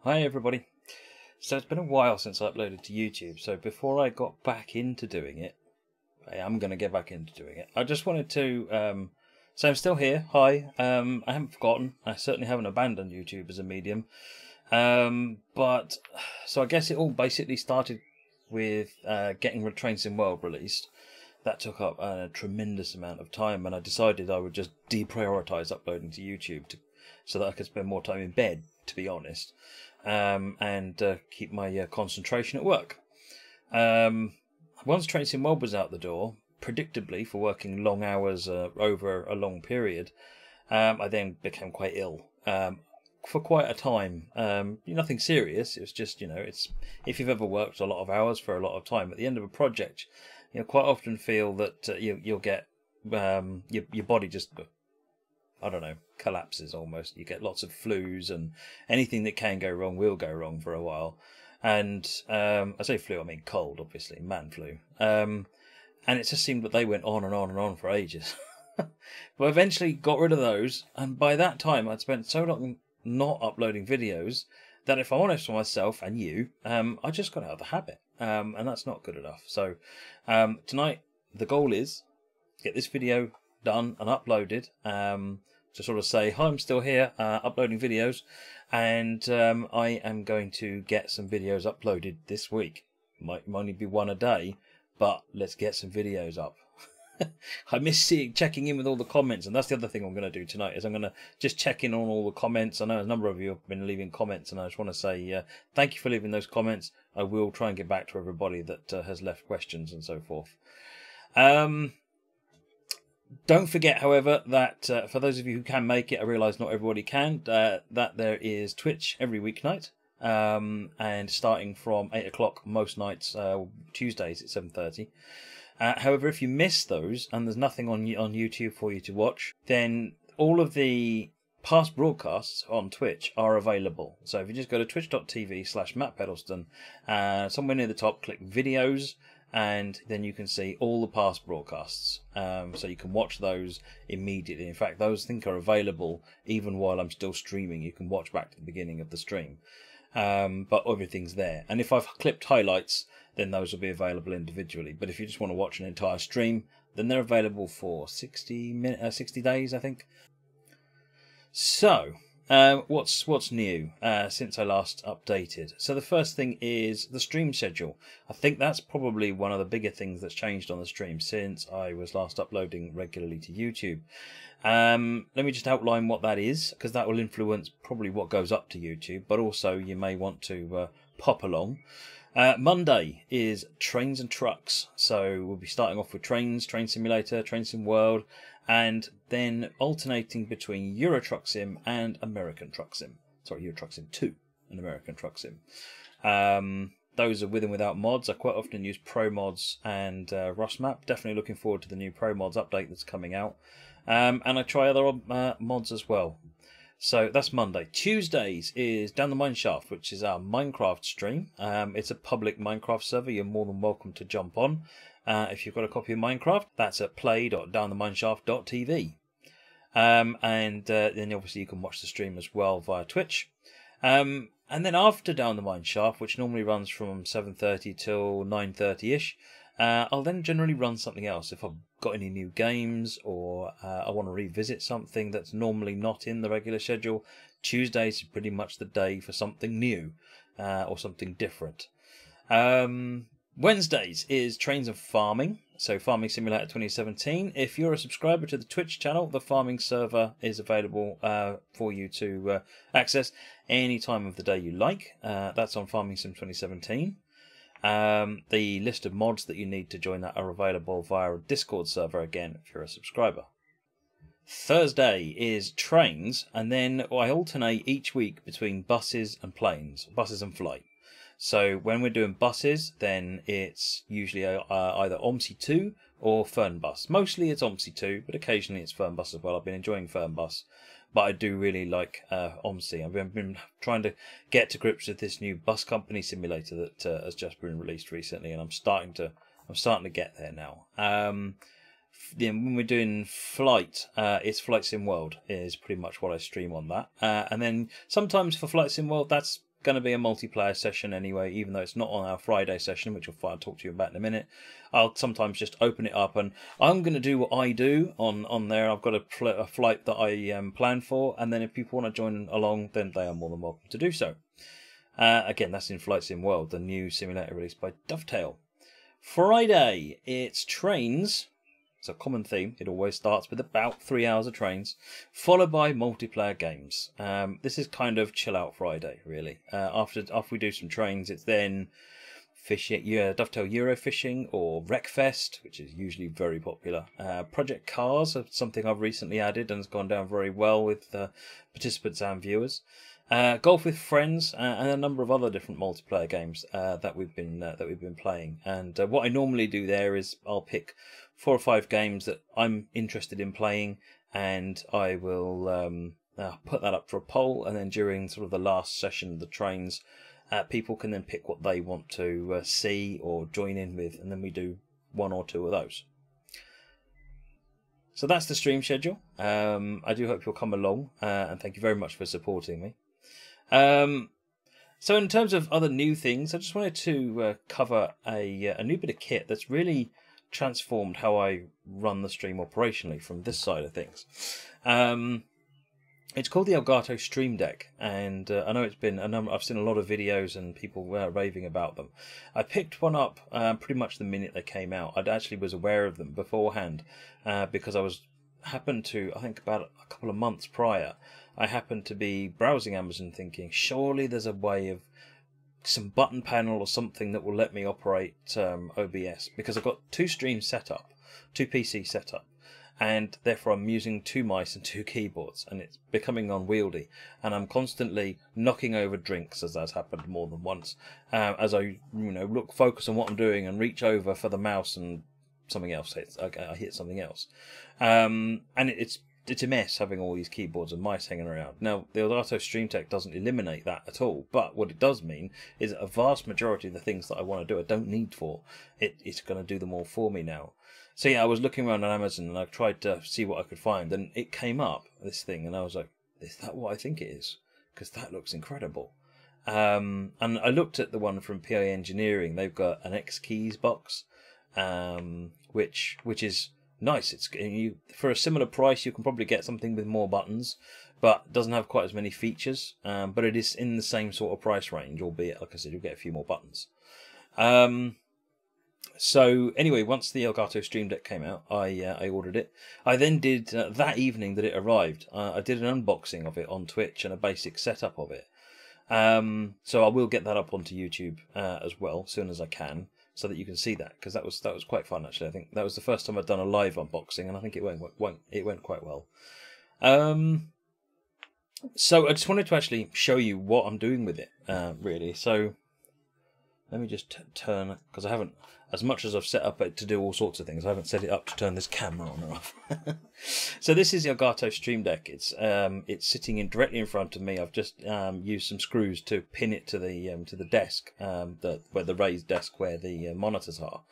Hi everybody. So it's been a while since I uploaded to YouTube, so before I got back into doing it, I am going to get back into doing it. I just wanted to say I'm still here. Hi. I haven't forgotten. I certainly haven't abandoned YouTube as a medium. But so I guess it all basically started with getting Train Sim World released. That took up a tremendous amount of time, and I decided I would just deprioritize uploading to YouTube so that I could spend more time in bed, to be honest, and keep my concentration at work. Once Train Sim World was out the door, predictably for working long hours over a long period, I then became quite ill for quite a time. Nothing serious. It was just, it's if you've ever worked a lot of hours for a lot of time, at the end of a project, quite often feel that you'll get your body just, I don't know, collapses almost. You get lots of flus, and anything that can go wrong will go wrong for a while. And I say flu, I mean cold, obviously, man flu. And it just seemed that they went on and on and on for ages. But eventually got rid of those, and by that time I'd spent so long not uploading videos that, if I'm honest with myself and you, I just got out of the habit, and that's not good enough. So tonight the goal is to get this video done and uploaded, to sort of say, hi, I'm still here uploading videos, and I am going to get some videos uploaded this week. Might only be one a day, but let's get some videos up. I miss checking in with all the comments, and that's the other thing I'm going to do tonight, is I'm going to just check in on all the comments. I know a number of you have been leaving comments, and I just want to say thank you for leaving those comments. I will try and get back to everybody that has left questions and so forth. Don't forget, however, that for those of you who can make it, I realise not everybody can, that there is Twitch every weeknight, and starting from 8 o'clock most nights, Tuesdays at 7:30. However, if you miss those and there's nothing on YouTube for you to watch, then all of the past broadcasts on Twitch are available. So if you just go to twitch.tv/MattPedleston, somewhere near the top, click videos, and then you can see all the past broadcasts. So you can watch those immediately. In fact, those I think are available even while I'm still streaming. You can watch back to the beginning of the stream. But everything's there. And if I've clipped highlights, then those will be available individually. But if you just want to watch an entire stream, then they're available for 60 days, I think. So, what's new since I last updated? So the first thing is the stream schedule. I think that's probably one of the bigger things that's changed on the stream since I was last uploading regularly to YouTube. Let me just outline what that is, because that will influence probably what goes up to YouTube, but also you may want to pop along. Monday is Trains and Trucks, so we'll be starting off with Trains, Train Simulator, Train Sim World, and then alternating between Euro Truck Sim and American Truck Sim. Sorry, Euro Truck Sim 2 and American Truck Sim. Those are with and without mods. I quite often use Pro Mods and Rust Map. Definitely looking forward to the new Pro Mods update that's coming out. And I try other mods as well. So that's Monday. Tuesdays is Down the Mineshaft, which is our Minecraft stream. It's a public Minecraft server. You're more than welcome to jump on. If you've got a copy of Minecraft, that's at play.downthemineshaft.tv. And then obviously you can watch the stream as well via Twitch. And then after Down the Mineshaft, which normally runs from 7:30 till 9:30ish, I'll then generally run something else. If I've got any new games, or I want to revisit something that's normally not in the regular schedule, Tuesdays is pretty much the day for something new or something different. Wednesdays is Trains and Farming, so Farming Simulator 2017. If you're a subscriber to the Twitch channel, the farming server is available for you to access any time of the day you like. That's on Farming Sim 2017. The list of mods that you need to join that are available via a Discord server, again, if you're a subscriber. Thursday is Trains, and then I alternate each week between buses and planes, buses and flight. So when we're doing buses, then it's usually either OMSI 2 or Fernbus. Mostly it's OMSI 2, but occasionally it's Fernbus as well. I've been enjoying Fernbus, but I do really like OMSI. I've been trying to get to grips with this new bus company simulator that has just been released recently, and I'm starting to get there now. When we're doing flight, it's Flight Sim World is pretty much what I stream on that. And then sometimes for Flight Sim World, that's going to be a multiplayer session anyway, even though it's not on our Friday session, which I'll talk to you about in a minute. I'll sometimes just open it up, and I'm going to do what I do on there. I've got a flight that I plan for, and then if people want to join along, then they are more than welcome to do so. Again, that's in Flight Sim World, the new simulator released by Dovetail. Friday, it's trains. It's a common theme. It always starts with about 3 hours of trains, followed by multiplayer games. This is kind of chill out Friday, really. After we do some trains, it's then fishing, Dovetail Euro fishing or Wreckfest, which is usually very popular. Project Cars are something I've recently added and has gone down very well with participants and viewers. Golf with Friends, and a number of other different multiplayer games that we've been playing. And what I normally do there is I'll pick 4 or 5 games that I'm interested in playing, and I will put that up for a poll. And then during sort of the last session of the trains, people can then pick what they want to see or join in with, and then we do 1 or 2 of those. So that's the stream schedule. I do hope you'll come along, and thank you very much for supporting me. So in terms of other new things, I just wanted to cover a new bit of kit that's really transformed how I run the stream operationally from this side of things. It's called the Elgato Streamdeck, and I know it's been I've seen a lot of videos and people raving about them. I picked one up pretty much the minute they came out. I actually was aware of them beforehand because I happened to, I think about a couple of months prior, I happened to be browsing Amazon thinking, surely there's a way of some button panel or something that will let me operate OBS, because I've got 2 streams set up, 2 PCs set up, and therefore I'm using 2 mice and 2 keyboards, and it's becoming unwieldy, and I'm constantly knocking over drinks, as that's happened more than once, as I focus on what I'm doing and reach over for the mouse and something else hits. I hit something else, and it's a mess having all these keyboards and mice hanging around. Now, the Elgato Streamdeck doesn't eliminate that at all, but what it does mean is that a vast majority of the things that I want to do I don't need for. It's going to do them all for me now. So yeah, I was looking around on Amazon and I tried to see what I could find, and it came up, this thing, and I was like, is that what I think it is? Because that looks incredible. And I looked at the one from PI Engineering. They've got an X Keys box, which is nice. It's for a similar price you can probably get something with more buttons, but doesn't have quite as many features, but it is in the same sort of price range, albeit, like I said, you'll get a few more buttons. So anyway, once the Elgato Stream Deck came out, I ordered it. I then did, that evening that it arrived, I did an unboxing of it on Twitch and a basic setup of it. So I will get that up onto YouTube as well, as soon as I can, so that you can see that, because that was quite fun, actually. I think that was the first time I'd done a live unboxing, and I think it went quite well. So I just wanted to actually show you what I'm doing with it, really. So let me just turn, because I haven't, as much as I've set up it to do all sorts of things, I haven't set it up to turn this camera on or off. So this is the Elgato Stream Deck. It's sitting directly in front of me. I've just used some screws to pin it to the desk, where the raised desk where the monitors are,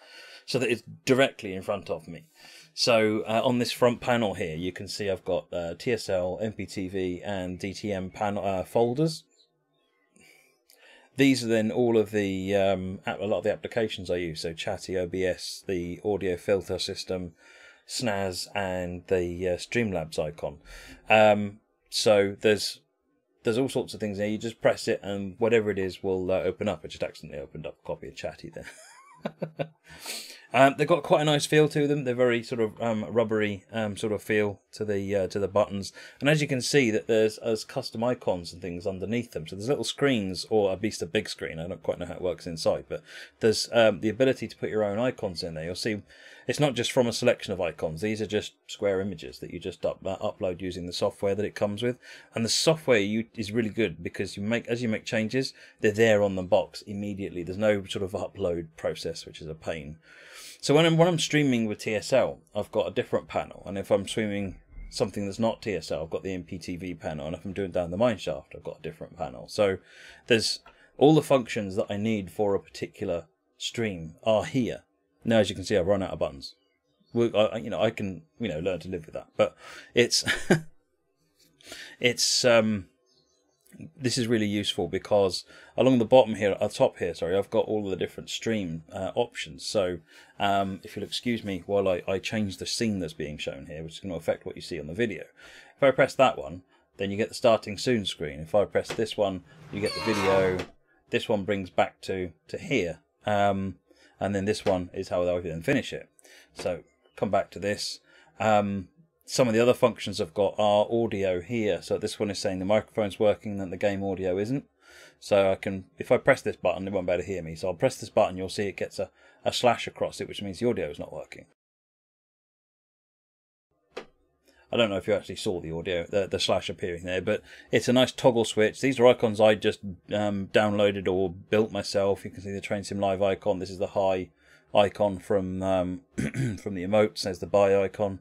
so that it's directly in front of me. So on this front panel here, you can see I've got TSL, MPTV, and DTM panel folders. These are then all of the a lot of the applications I use. So Chatty, OBS, the audio filter system, SNAS, and the Streamlabs icon. So there's all sorts of things there. You just press it, and whatever it is will open up. It just accidentally opened up a copy of Chatty there. They've got quite a nice feel to them. They're very sort of rubbery sort of feel to the buttons, and as you can see, that there's custom icons and things underneath them. So there's little screens, or at least a big screen. I don't quite know how it works inside, but there's the ability to put your own icons in there. You'll see it's not just from a selection of icons. These are just square images that you just upload using the software that it comes with, and the software is really good, because as you make changes, they're there on the box immediately. There's no sort of upload process, which is a pain. So when I'm streaming with TSL, I've got a different panel, and if I'm streaming something that's not TSL, I've got the MPTV panel, and if I'm doing down the mineshaft, I've got a different panel. So there's all the functions that I need for a particular stream are here. Now, as you can see, I've run out of buttons. I can learn to live with that, but it's this is really useful because along the bottom here, at the top here, sorry, I've got all the different stream options. So if you'll excuse me while I change the scene that's being shown here, which is going to affect what you see on the video. If I press that one, then you get the starting soon screen. If I press this one, you get the video. This one brings back to here. And then this one is how I then finish it. So come back to this. Some of the other functions I've got are audio here. So this one is saying the microphone's working and the game audio isn't. So I can, if I press this button, it won't be able to hear me. So I'll press this button, you'll see it gets a slash across it, which means the audio is not working. I don't know if you actually saw the audio, the slash appearing there, but it's a nice toggle switch. These are icons I just downloaded or built myself. You can see the Train Sim Live icon. This is the high icon from from the emotes. There's the buy icon.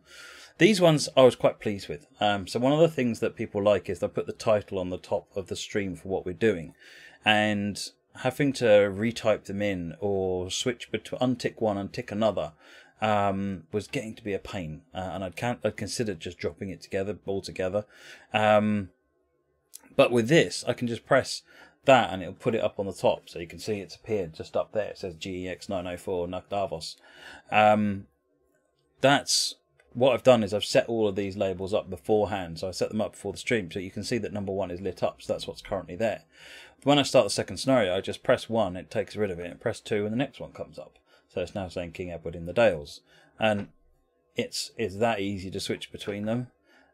These ones I was quite pleased with. So one of the things that people like is they put the title on the top of the stream for what we're doing, and having to retype them in or switch between untick one and tick another was getting to be a pain, and I'd considered just dropping it altogether. But with this, I can just press that and it'll put it up on the top, so you can see it's appeared just up there. It says GEX 904 Nakdavos. That's what I've done is I've set all of these labels up beforehand, so I set them up before the stream, so you can see that number 1 is lit up, so that's what's currently there. When I start the second scenario, I just press 1, it takes rid of it, and press 2, and the next one comes up. So it's now saying King Edward in the Dales, and it's that easy to switch between them,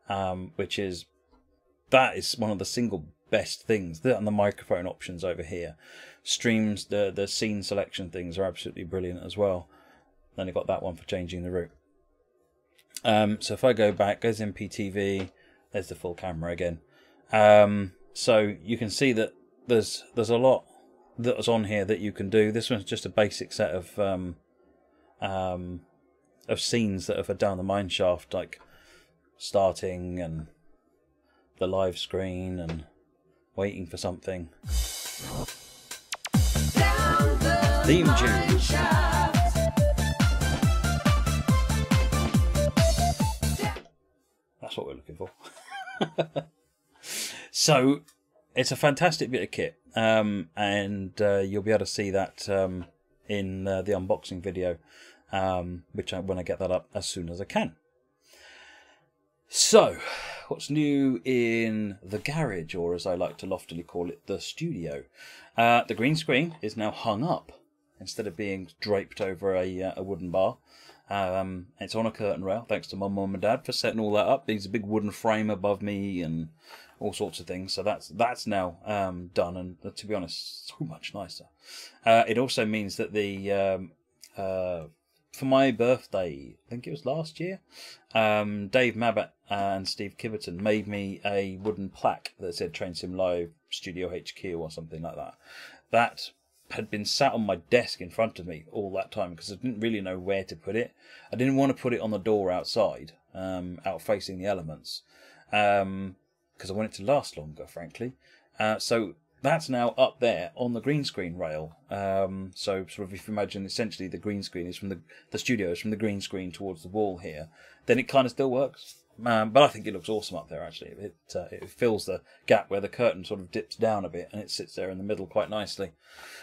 that is one of the single best things. And the microphone options over here, streams, the scene selection things are absolutely brilliant as well. Then you've got that one for changing the route. So if I go back, goes MPTV, there's the full camera again. So you can see that there's a lot that's on here that you can do. This one's just a basic set of scenes that are down the mine shaft, like starting and the live screen and waiting for something. Theme tune. That's what we're looking for. So it's a fantastic bit of kit, and you'll be able to see that in the unboxing video, when I get that up as soon as I can. So what's new in the garage, or as I like to loftily call it, the studio? The green screen is now hung up instead of being draped over a wooden bar. It's on a curtain rail, thanks to my mum and dad for setting all that up. There's a big wooden frame above me and all sorts of things. So that's now done, and to be honest, so much nicer. It also means that the for my birthday, I think it was last year, Dave Mabbott and Steve Kiverton made me a wooden plaque that said Train Sim Live Studio HQ or something like that. That had been sat on my desk in front of me all that time because I didn't really know where to put it. I didn't want to put it on the door outside, out facing the elements, because I want it to last longer, frankly. So that's now up there on the green screen rail. So sort of, if you imagine, essentially the green screen is from the studio is from the green screen towards the wall here, then it kind of still works. But I think it looks awesome up there, actually. It fills the gap where the curtain sort of dips down a bit, and it sits there in the middle quite nicely.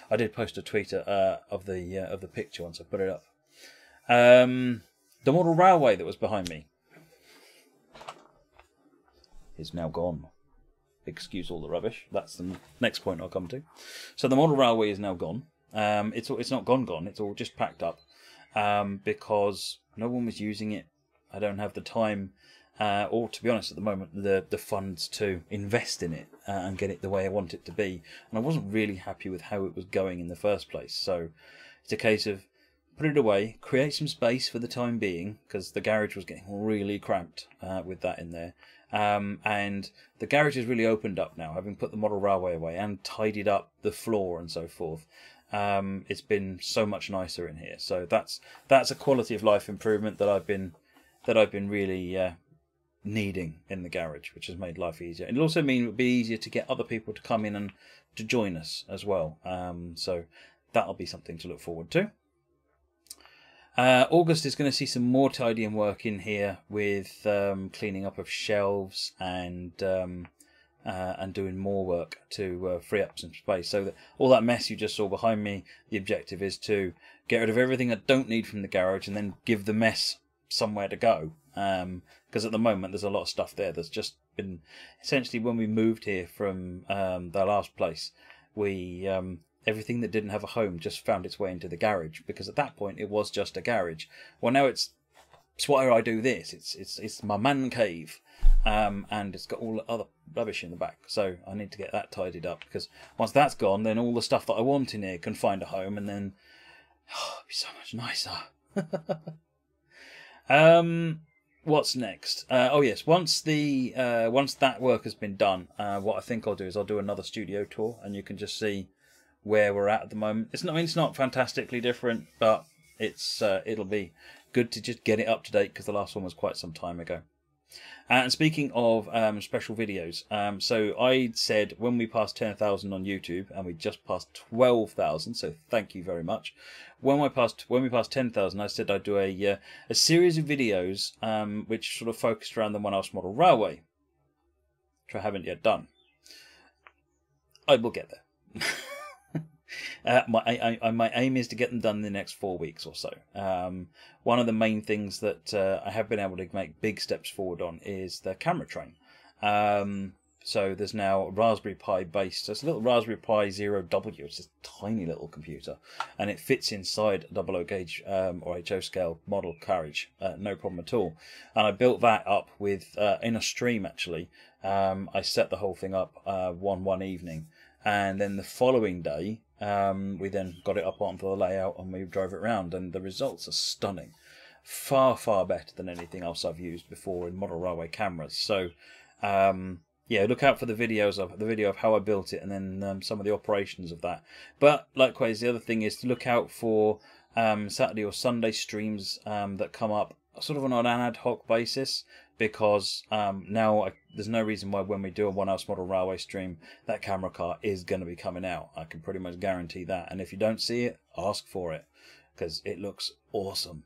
I did post a tweet of the picture once I put it up. The model railway that was behind me is now gone. Excuse all the rubbish. That's the next point I'll come to. So the model railway is now gone. It's not gone. It's all just packed up because no one was using it. I don't have the time, or to be honest, at the moment, the funds to invest in it and get it the way I want it to be. And I wasn't really happy with how it was going in the first place. So it's a case of put it away, create some space for the time being, because the garage was getting really cramped with that in there. And the garage has really opened up now, having put the model railway away and tidied up the floor and so forth. It's been so much nicer in here. So that's a quality of life improvement that I've been really needing in the garage, which has made life easier. And it'll also mean it would be easier to get other people to come in and to join us as well. So that'll be something to look forward to. August is going to see some more tidying work in here with cleaning up of shelves and and doing more work to free up some space. So that all that mess you just saw behind me, the objective is to get rid of everything I don't need from the garage and then give the mess somewhere to go. Because at the moment there's a lot of stuff there that's just been, essentially when we moved here from the last place, we everything that didn't have a home just found its way into the garage, because at that point it was just a garage. Well, now it's why I do this. It's my man cave, and it's got all the other rubbish in the back. So I need to get that tidied up, because once that's gone, then all the stuff that I want in here can find a home, and then it'll be so much nicer. What's next? Oh yes, once that work has been done, what I think I'll do is I'll do another studio tour, and you can just see where we're at the moment. It's not fantastically different, but it'll be good to just get it up to date, because the last one was quite some time ago. And speaking of special videos, so I said when we passed 10,000 on YouTube, and we just passed 12,000, so thank you very much. When we passed 10,000, I said I'd do a series of videos which sort of focused around the one-house model railway, which I haven't yet done. I will get there. My aim is to get them done in the next 4 weeks or so. One of the main things that I have been able to make big steps forward on is the camera train. So there's now a Raspberry Pi based, so it's a little Raspberry Pi 0W, it's a tiny little computer, and it fits inside a 00 gauge or HO scale model carriage, no problem at all. And I built that up with, in a stream actually, I set the whole thing up one evening, and then the following day we then got it up onto the layout and we drove it around, and the results are stunning. Far better than anything else I've used before in model railway cameras. So yeah, look out for the video of how I built it, and then some of the operations of that. But likewise, the other thing is to look out for Saturday or Sunday streams that come up sort of on an ad hoc basis, because now there's no reason why when we do a one-house model railway stream, that camera car is going to be coming out. I can pretty much guarantee that. And if you don't see it, ask for it, because it looks awesome.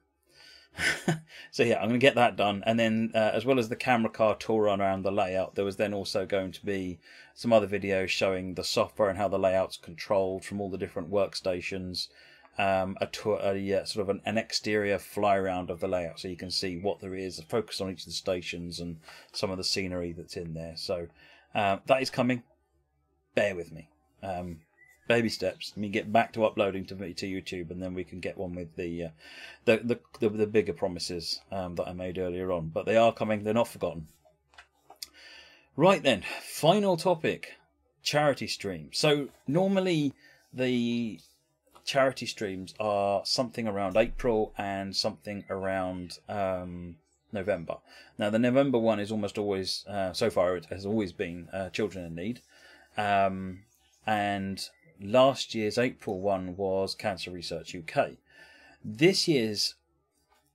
So yeah, I'm going to get that done, and then as well as the camera car tour around the layout, there was then also going to be some other videos showing the software and how the layout's controlled from all the different workstations. A tour, sort of an exterior fly around of the layout, so you can see what there is, a focus on each of the stations and some of the scenery that's in there. So that is coming. Bear with me. Baby steps. Let me get back to uploading to YouTube, and then we can get one with the bigger promises that I made earlier on. But they are coming. They're not forgotten. Right then, final topic: charity stream. So normally the charity streams are something around April and something around November. Now the November one is almost always, so far it has always been Children in Need, and last year's April one was Cancer Research UK. This year's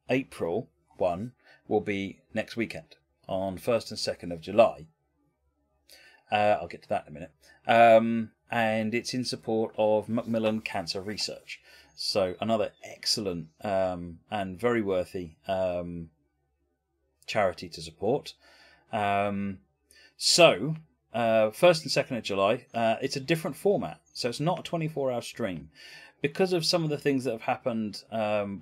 April one will be next weekend on 1st and 2nd of July. I'll get to that in a minute. And it's in support of Macmillan Cancer Research. So another excellent and very worthy charity to support. So 1st and 2nd of July, it's a different format. So it's not a 24-hour stream. Because of some of the things that have happened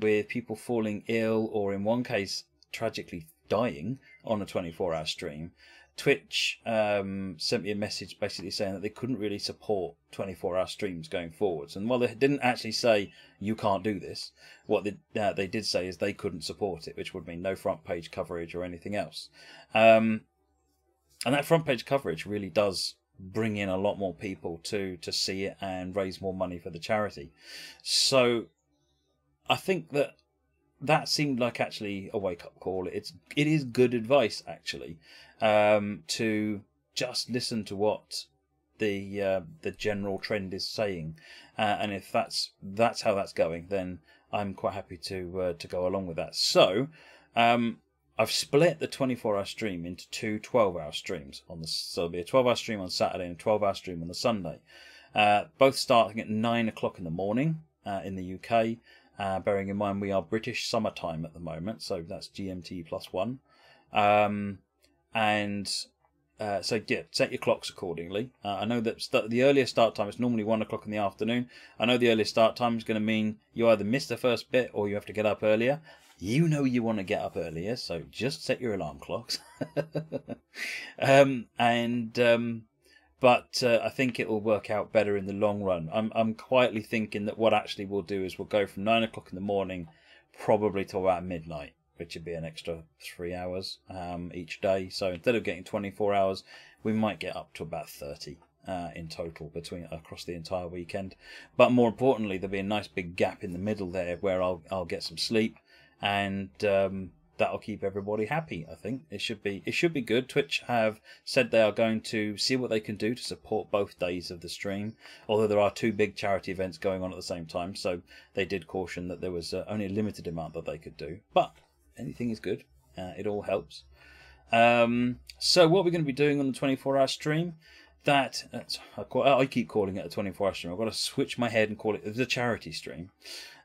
with people falling ill, or in one case tragically dying on a 24-hour stream, Twitch sent me a message basically saying that they couldn't really support 24-hour streams going forwards. And while they didn't actually say you can't do this, what they did say is they couldn't support it, which would mean no front page coverage or anything else. And that front page coverage really does bring in a lot more people to see it and raise more money for the charity. So I think that seemed like actually a wake-up call. It is good advice actually, to just listen to what the general trend is saying, and if that's how that's going, then I'm quite happy to go along with that. So I've split the 24-hour stream into two 12-hour streams. So there'll be a 12-hour stream on Saturday and a 12-hour stream on the Sunday, both starting at 9 o'clock in the morning in the UK. Bearing in mind we are British summertime at the moment, so that's GMT +1. And So yeah, set your clocks accordingly. I know that the earliest start time is normally 1 o'clock in the afternoon. I know the earliest start time is going to mean you either miss the first bit or you have to get up earlier. You know you want to get up earlier, so just set your alarm clocks. But I think it will work out better in the long run. I'm quietly thinking that what actually we'll do is we'll go from 9 o'clock in the morning probably to about midnight, which would be an extra 3 hours each day. So instead of getting 24 hours, we might get up to about 30 in total across the entire weekend. But more importantly, there'll be a nice big gap in the middle there where I'll get some sleep, and that'll keep everybody happy. I think it should be good. Twitch have said they are going to see what they can do to support both days of the stream, although there are 2 big charity events going on at the same time, so they did caution that there was only a limited amount that they could do, but anything is good. It all helps. So what we're going to be doing on the 24-hour stream, I keep calling it a 24-hour stream. I've got to switch my head and call it the charity stream.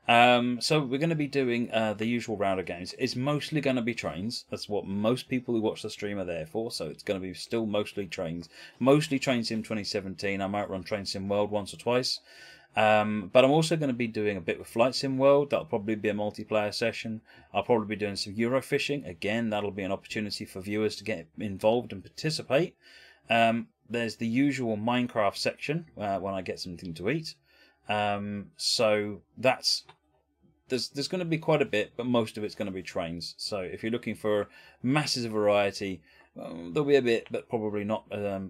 So we're going to be doing the usual round of games. It's mostly going to be trains. That's what most people who watch the stream are there for. So it's going to be still mostly trains. Mostly Train Sim 2017. I might run Train Sim World once or twice. But I'm also going to be doing a bit with Flight Sim World. That'll probably be a multiplayer session. I'll probably be doing some Eurofishing. Again, that'll be an opportunity for viewers to get involved and participate. There's the usual Minecraft section when I get something to eat. So there's going to be quite a bit, but most of it's going to be trains. So if you're looking for masses of variety, there'll be a bit, but probably not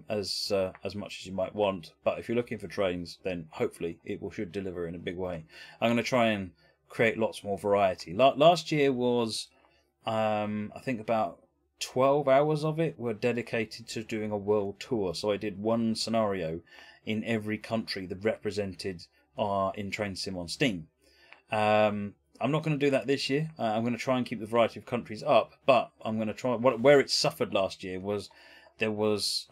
as much as you might want. But if you're looking for trains, then hopefully it should deliver in a big way. I'm going to try and create lots more variety. Last year was, I think about 12 hours of it were dedicated to doing a world tour. So I did one scenario in every country that represented in Train Sim on Steam. I'm not going to do that this year. I'm going to try and keep the variety of countries up, but I'm going to try. Where it suffered last year was it was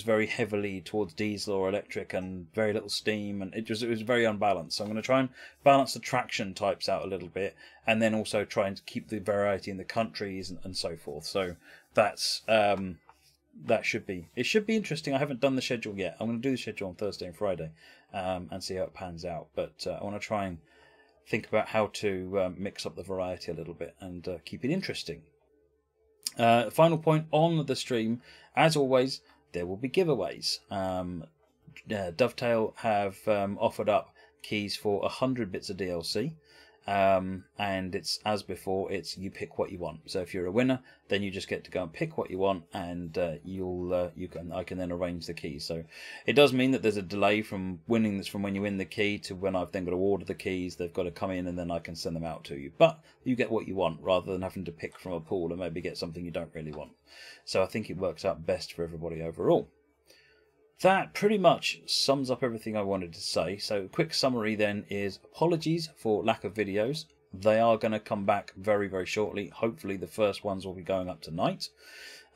very heavily towards diesel or electric and very little steam, and it was very unbalanced. So I'm going to try and balance the traction types out a little bit, and then also try and keep the variety in the countries and so forth. So that's that should be interesting. I haven't done the schedule yet. I'm going to do the schedule on Thursday and Friday and see how it pans out. But I want to try and think about how to mix up the variety a little bit and keep it interesting. Final point on the stream, as always, there will be giveaways. Dovetail have offered up keys for 100 bits of DLC. And it's as before, it's you pick what you want. So if you're a winner, then you just get to go and pick what you want, and I can then arrange the keys. So it does mean that there's a delay from winning this, from when you win the key to when I've then got to order the keys. They've got to come in and then I can send them out to you. But you get what you want rather than having to pick from a pool and maybe get something you don't really want. So I think it works out best for everybody overall. That pretty much sums up everything I wanted to say. So quick summary then is apologies for lack of videos. They are going to come back very, very shortly. Hopefully the first ones will be going up tonight.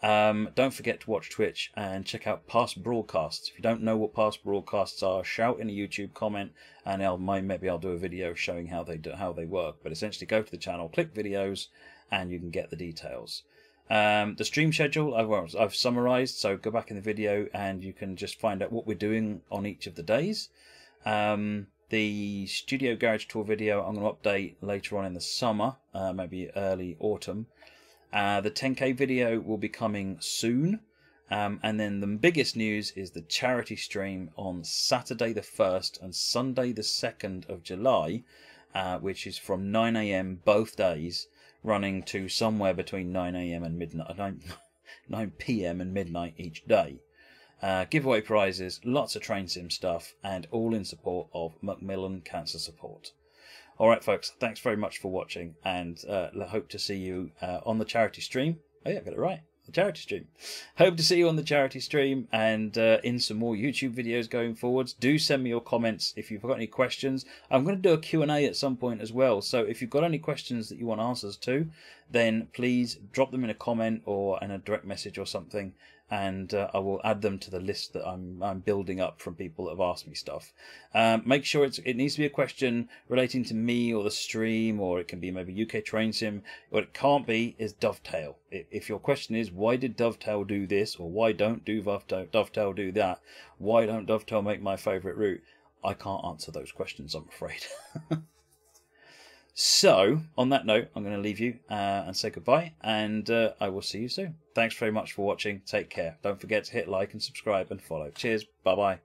Don't forget to watch Twitch and check out past broadcasts. If you don't know what past broadcasts are, shout in a YouTube comment and maybe I'll do a video showing how they work. But essentially go to the channel, click videos, and you can get the details. The stream schedule I've summarized, so go back in the video and you can just find out what we're doing on each of the days. The Studio Garage Tour video I'm going to update later on in the summer, maybe early autumn. The 10K video will be coming soon. And then the biggest news is the charity stream on Saturday the 1st and Sunday the 2nd of July, which is from 9 AM both days, running to somewhere between 9 AM and midnight, 9 PM and midnight each day. Giveaway prizes, lots of Train Sim stuff, and all in support of Macmillan Cancer Support. Alright folks, thanks very much for watching, and hope to see you on the charity stream. Oh yeah, I got it right. The charity stream. Hope to see you on the charity stream and in some more YouTube videos going forwards. Do send me your comments if you've got any questions. I'm going to do a Q&A at some point as well. So if you've got any questions that you want answers to, then please drop them in a comment or in a direct message or something, and I will add them to the list that I'm building up from people that have asked me stuff. Make sure it needs to be a question relating to me or the stream, or it can be maybe UK Train Sim. What it can't be is Dovetail. If your question is, why did Dovetail do this, or why don't Dovetail do that, why don't Dovetail make my favourite route, I can't answer those questions, I'm afraid. So, on that note, I'm going to leave you and say goodbye, and I will see you soon. Thanks very much for watching. Take care. Don't forget to hit like and subscribe and follow. Cheers. Bye-bye.